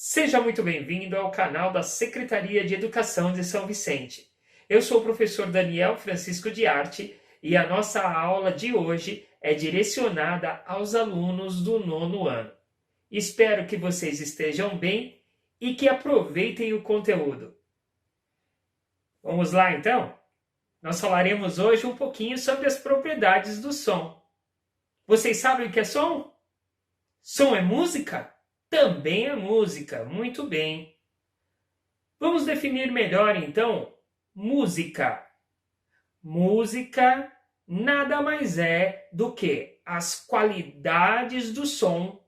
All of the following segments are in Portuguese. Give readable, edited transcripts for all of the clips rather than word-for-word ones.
Seja muito bem-vindo ao canal da Secretaria de Educação de São Vicente. Eu sou o professor Daniel Francisco de Arte e a nossa aula de hoje é direcionada aos alunos do 9º ano. Espero que vocês estejam bem e que aproveitem o conteúdo. Vamos lá, então? Nós falaremos hoje um pouquinho sobre as propriedades do som. Vocês sabem o que é som? Som é música? Também é música. Muito bem. Vamos definir melhor, então, música. Música nada mais é do que as qualidades do som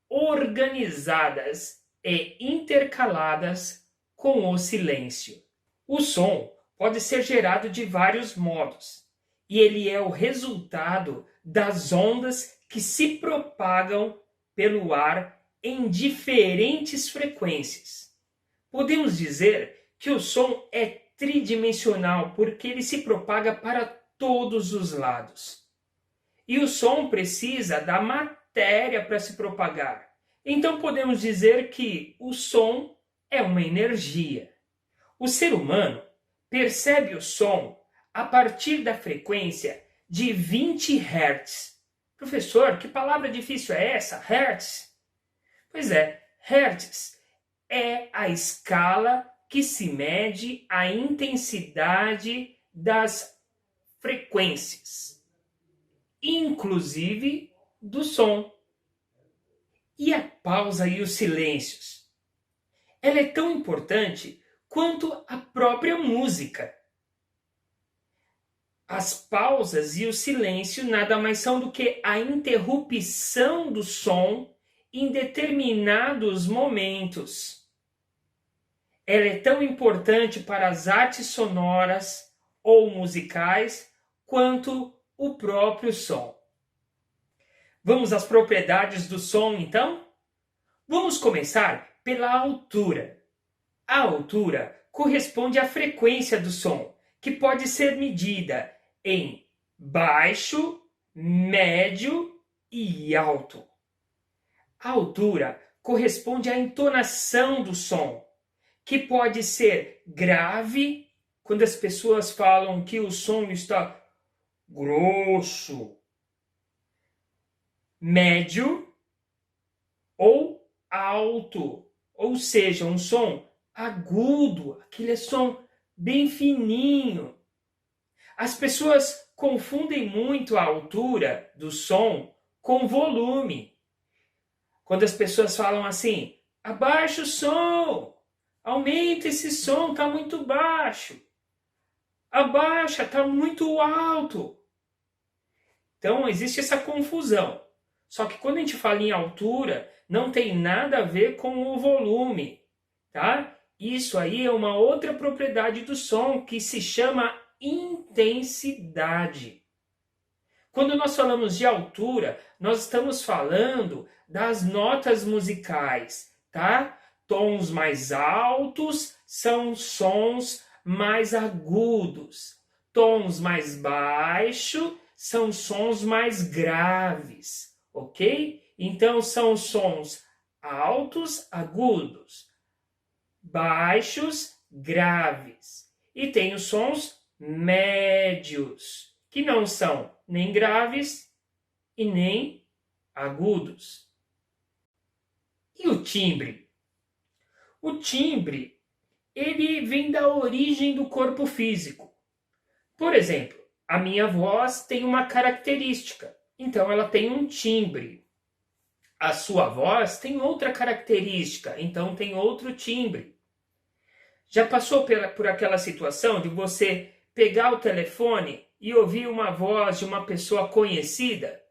organizadas e intercaladas com o silêncio. O som pode ser gerado de vários modos, e ele é o resultado das ondas que se propagam pelo ar em diferentes frequências. Podemos dizer que o som é tridimensional porque ele se propaga para todos os lados. E o som precisa da matéria para se propagar. Então podemos dizer que o som é uma energia. O ser humano percebe o som a partir da frequência de 20 Hz. Professor, que palavra difícil é essa? Hertz? Pois é, Hertz é a escala que se mede a intensidade das frequências, inclusive do som. E a pausa e os silêncios? Ela é tão importante quanto a própria música. As pausas e o silêncio nada mais são do que a interrupção do som em determinados momentos. Ela é tão importante para as artes sonoras ou musicais quanto o próprio som. Vamos às propriedades do som, então? Vamos começar pela altura. A altura corresponde à frequência do som, que pode ser medida em baixo, médio e alto. A altura corresponde à entonação do som, que pode ser grave, quando as pessoas falam que o som está grosso, médio ou alto, ou seja, um som agudo, aquele som bem fininho. As pessoas confundem muito a altura do som com volume. Quando as pessoas falam assim, abaixa o som, aumenta esse som, está muito baixo. Abaixa, está muito alto. Então existe essa confusão. Só que quando a gente fala em altura, não tem nada a ver com o volume, tá? Isso aí é uma outra propriedade do som que se chama intensidade. Quando nós falamos de altura, nós estamos falando das notas musicais, tá? Tons mais altos são sons mais agudos. Tons mais baixos são sons mais graves, ok? Então são sons altos, agudos, baixos, graves. E tem os sons médios, que não são nem graves e nem agudos. E o timbre? O timbre, ele vem da origem do corpo físico. Por exemplo, a minha voz tem uma característica, então ela tem um timbre. A sua voz tem outra característica, então tem outro timbre. Já passou por aquela situação de você pegar o telefone e ouvir uma voz de uma pessoa conhecida?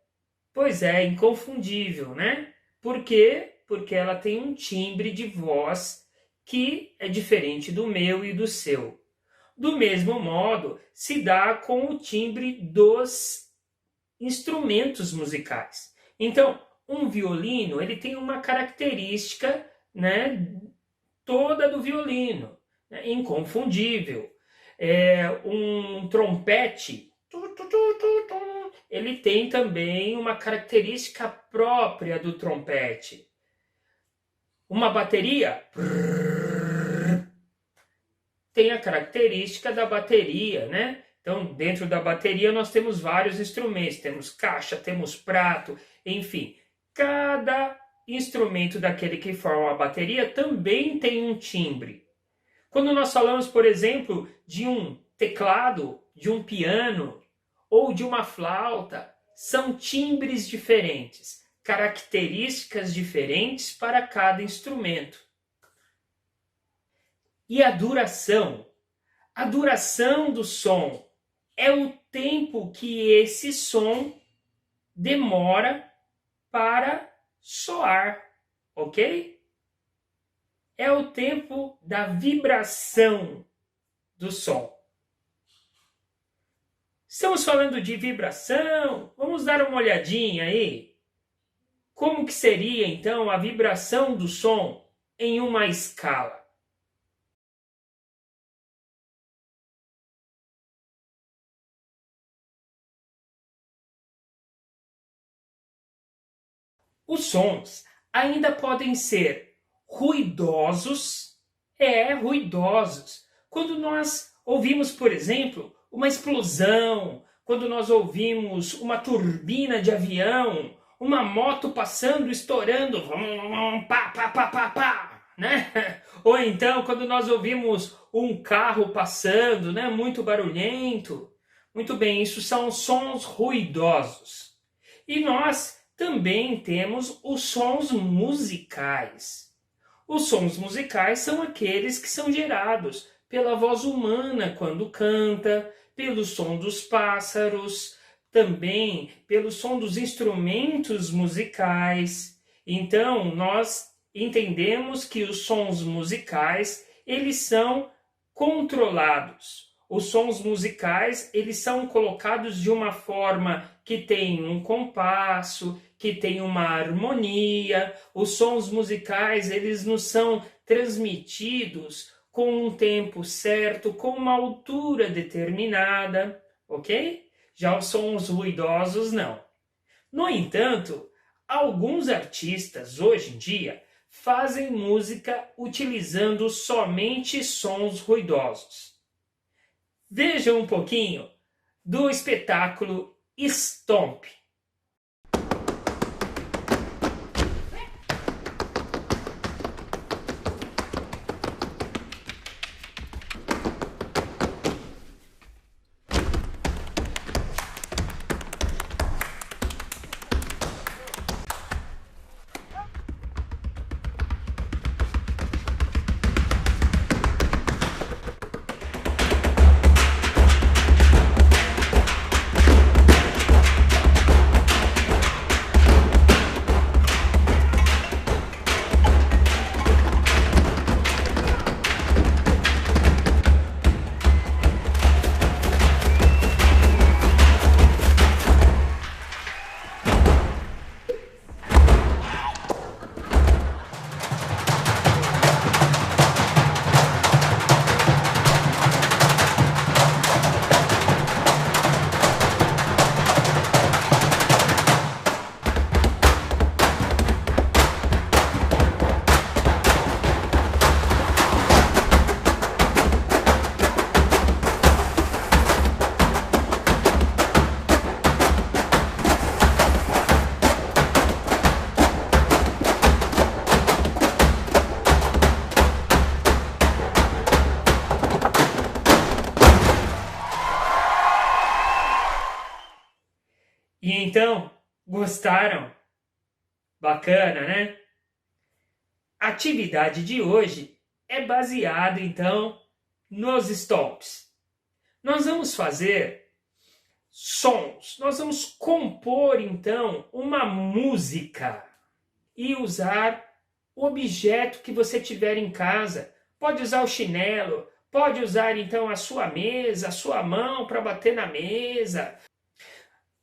Pois é, inconfundível, né? Por quê? Porque ela tem um timbre de voz que é diferente do meu e do seu. Do mesmo modo, se dá com o timbre dos instrumentos musicais. Então, um violino, ele tem uma característica, né, toda do violino, né, inconfundível. Um trompete, ele tem também uma característica própria do trompete. Uma bateria tem a característica da bateria, né? Então, dentro da bateria nós temos vários instrumentos, temos caixa, temos prato, enfim. Cada instrumento daquele que forma a bateria também tem um timbre. Quando nós falamos, por exemplo, de um teclado, de um piano ou de uma flauta, são timbres diferentes, características diferentes para cada instrumento. E a duração? A duração do som é o tempo que esse som demora para soar, ok? É o tempo da vibração do som. Estamos falando de vibração, vamos dar uma olhadinha aí. Como que seria, então, a vibração do som em uma escala? Os sons ainda podem ser ruidosos, ruidosos. Quando nós ouvimos, por exemplo, uma explosão, quando nós ouvimos uma turbina de avião, uma moto passando, estourando, pá, pá, pá, pá, pá, né? Ou então quando nós ouvimos um carro passando, né? Muito barulhento. Muito bem, isso são sons ruidosos. E nós também temos os sons musicais. Os sons musicais são aqueles que são gerados pela voz humana quando canta, pelo som dos pássaros, também pelo som dos instrumentos musicais. Então, nós entendemos que os sons musicais, eles são controlados. Os sons musicais, eles são colocados de uma forma que tem um compasso, que tem uma harmonia. Os sons musicais, eles nos são transmitidos com um tempo certo, com uma altura determinada, ok? Já os sons ruidosos, não. No entanto, alguns artistas, hoje em dia, fazem música utilizando somente sons ruidosos. Vejam um pouquinho do espetáculo Stomp. E então, gostaram? Bacana, né? A atividade de hoje é baseada, então, nos stomps. Nós vamos fazer sons, nós vamos compor, então, uma música e usar o objeto que você tiver em casa. Pode usar o chinelo, pode usar, então, a sua mesa, a sua mão para bater na mesa.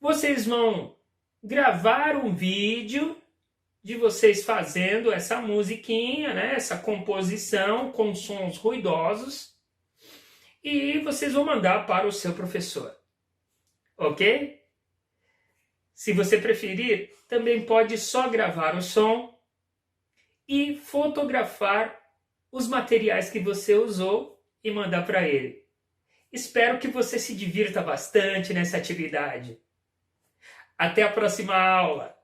Vocês vão gravar um vídeo de vocês fazendo essa musiquinha, né? Essa composição com sons ruidosos, e vocês vão mandar para o seu professor, ok? Se você preferir, também pode só gravar o som e fotografar os materiais que você usou e mandar para ele. Espero que você se divirta bastante nessa atividade. Até a próxima aula!